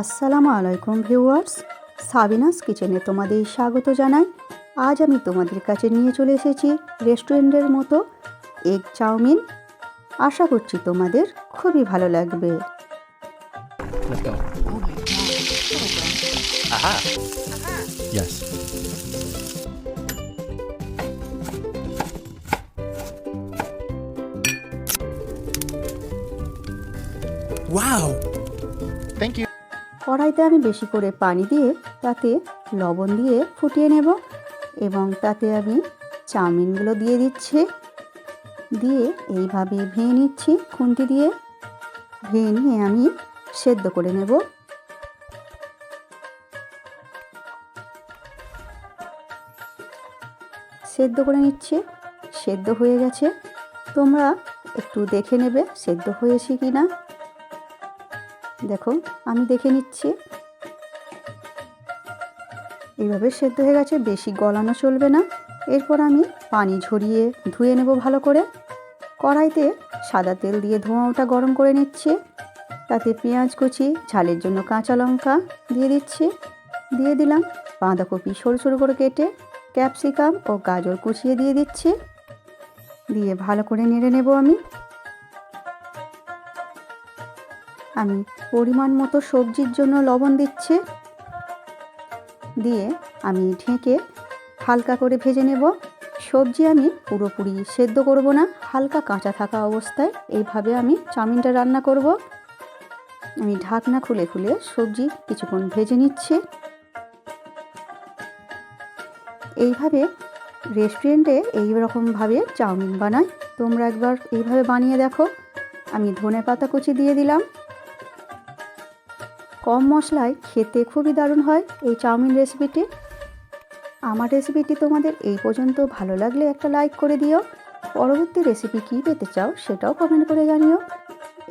আসসালামু আলাইকুম viewers, Sabinus কিচেনে তোমাদের স্বাগত জানাই। আজ আমি তোমাদের কাছে নিয়ে চলে এসেছি রেস্টুরেন্টের মতো এগ চাউমিন। আশা করছি তোমাদের খুবই ভালো লাগবে। Let's go. Oh my god. Aha. Yes. Wow. Thank you. কড়াইতে আমি বেশি করে পানি দিয়ে তাতে লবণ দিয়ে ফুটিয়ে নেব এবং তাতে আমি চাউমিনগুলো দিয়ে দিচ্ছি। দিয়ে এইভাবে ভেঙে নিচ্ছি, খুন্তি দিয়ে ভেঙে নিয়ে আমি সেদ্ধ করে নেব। সেদ্ধ করে নিচ্ছি, সেদ্ধ হয়ে গেছে। তোমরা একটু দেখে নেবে সেদ্ধ হয়েছে কি না। দেখো আমি দেখে নিচ্ছি, এইভাবে সেদ্ধ হয়ে গেছে, বেশি গলানো চলবে না। এরপর আমি পানি ঝরিয়ে ধুয়ে নেব ভালো করে। কড়াইতে সাদা তেল দিয়ে ধোঁয়াটা গরম করে নিচ্ছি। তাতে পেঁয়াজ কুচি, ঝালের জন্য কাঁচা লঙ্কা দিয়ে দিচ্ছি। দিয়ে দিলাম বাঁধাকপি সরু সরু করে কেটে, ক্যাপসিকাম ও গাজর কুচিয়ে দিয়ে দিচ্ছি। দিয়ে ভালো করে নেড়ে নেব আমি পরিমাণ মতো সবজির জন্য লবণ দিচ্ছি। দিয়ে আমি ঢেকে হালকা করে ভেজে নেব। সবজি আমি পুরোপুরি সেদ্ধ করব না, হালকা কাঁচা থাকা অবস্থায় এইভাবে আমি চাউমিনটা রান্না করব। আমি ঢাকনা খুলে খুলে সবজি কিছুক্ষণ ভেজে নিচ্ছি। এইভাবে রেস্টুরেন্টে এই রকমভাবে চাউমিন বানায়, তোমরা একবার এইভাবে বানিয়ে দেখো। আমি ধনেপাতা কুচি দিয়ে দিলাম। কম মশলায় খেতে খুবই দারুণ হয় এই চাউমিন রেসিপিটি। আমার রেসিপিটি তোমাদের এই পর্যন্ত ভালো লাগলে একটা লাইক করে দিও। পরবর্তী রেসিপি কী পেতে চাও সেটাও কমেন্ট করে জানিও।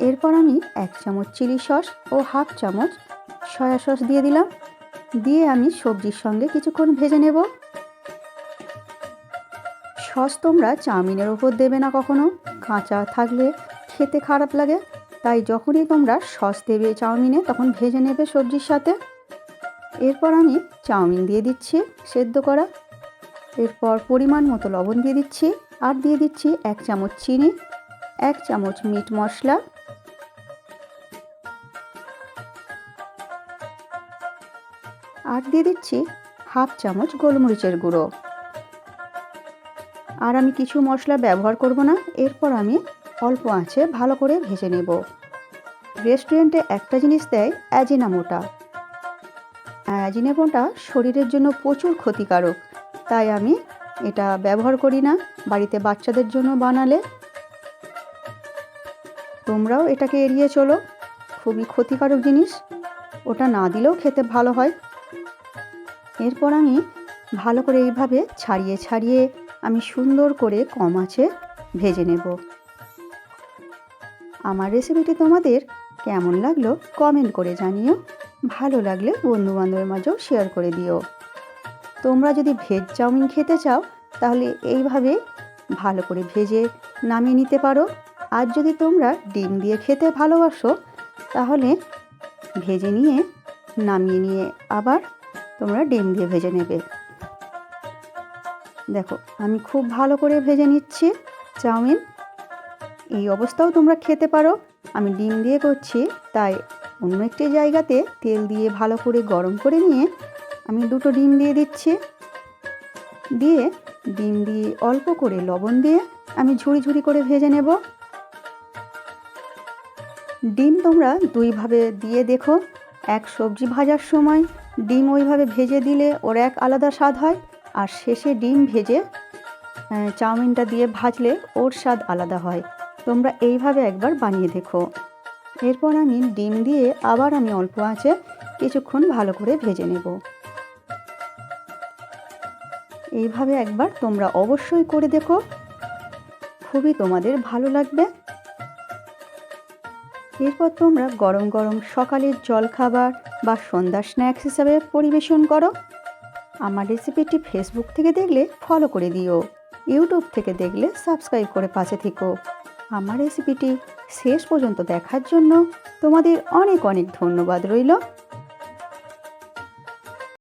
এরপর আমি 1 চামচ চিলি সস ও হাফ চামচ সয়া সস দিয়ে দিলাম। দিয়ে আমি সবজির সঙ্গে কিছুক্ষণ ভেজে নেব। সস তোমরা চাউমিনের ওপর দেবে না কখনো, কাঁচা থাকলে খেতে খারাপ লাগে। তাই যখনই তোমরা সস দেবে চাউমিনে তখন ভেজে নেবে সবজির সাথে। এরপর আমি চাউমিন দিয়ে দিচ্ছি সেদ্ধ করা। এরপর পরিমাণ মতো লবণ দিয়ে দিচ্ছি, আর দিয়ে দিচ্ছি 1 চামচ চিনি, 1 চামচ মিট মশলা, আর দিয়ে দিচ্ছি হাফ চামচ গোলমরিচের গুঁড়ো। আর আমি কিছু মশলা ব্যবহার করব না। এরপর আমি অল্প আঁচে ভালো করে ভেজে নেব। রেস্টুরেন্টে একটা জিনিস দেয় অ্যাজিনোমোটো। অ্যাজিনোমোটো শরীরের জন্য প্রচুর ক্ষতিকারক, তাই আমি এটা ব্যবহার করি না। বাড়িতে বাচ্চাদের জন্য বানালে তোমরাও এটাকে এড়িয়ে চলো, খুবই ক্ষতিকারক জিনিস, ওটা না দিলেও খেতে ভালো হয়। এরপর আমি ভালো করে এইভাবে ছাড়িয়ে ছাড়িয়ে আমি সুন্দর করে কম আঁচে ভেজে নেব। আমার রেসিপিটি তোমাদের কেমন লাগলো কমেন্ট করে জানিও। ভালো লাগলে বন্ধুবান্ধবের মাঝেও শেয়ার করে দিও। তোমরা যদি ভেজ চাউমিন খেতে চাও তাহলে এইভাবে ভালো করে ভেজে নামিয়ে নিতে পারো। আর যদি তোমরা ডিম দিয়ে খেতে ভালোবাসো তাহলে ভেজে নিয়ে নামিয়ে নিয়ে আবার তোমরা ডিম দিয়ে ভেজে নেবে। দেখো আমি খুব ভালো করে ভেজে নিচ্ছি চাউমিন। এই অবস্থাও তোমরা খেতে পারো। আমি ডিম দিয়ে করছি তাই অন্য একটি জায়গাতে তেল দিয়ে ভালো করে গরম করে নিয়ে আমি 2টো ডিম দিয়ে দিচ্ছি। দিয়ে ডিম দিয়ে অল্প করে লবণ দিয়ে আমি ঝুড়ি ঝুড়ি করে ভেজে নেব। ডিম তোমরা দুইভাবে দিয়ে দেখো। এক সবজি ভাজার সময় ডিম ওইভাবে ভেজে দিলে ওর এক আলাদা স্বাদ হয়, আর শেষে ডিম ভেজে চাউমিনটা দিয়ে ভাজলে ওর স্বাদ আলাদা হয়। তোমরা এইভাবে একবার বানিয়ে দেখো। এরপর আমি ডিম দিয়ে আবার আমি অল্প আঁচে কিছুক্ষণ ভালো করে ভেজে নেব। এইভাবে একবার তোমরা অবশ্যই করে দেখো, খুবই তোমাদের ভালো লাগবে। এরপর তোমরা গরম গরম সকালের জলখাবার বা সন্ধ্যার স্ন্যাক্স হিসাবে পরিবেশন করো। আমার রেসিপিটি ফেসবুক থেকে দেখলে ফলো করে দিও, ইউটিউব থেকে দেখলে সাবস্ক্রাইব করে পাশে থেকো। আমার রেসিপিটি শেষ পর্যন্ত দেখার জন্য তোমাদের অনেক অনেক ধন্যবাদ রইল।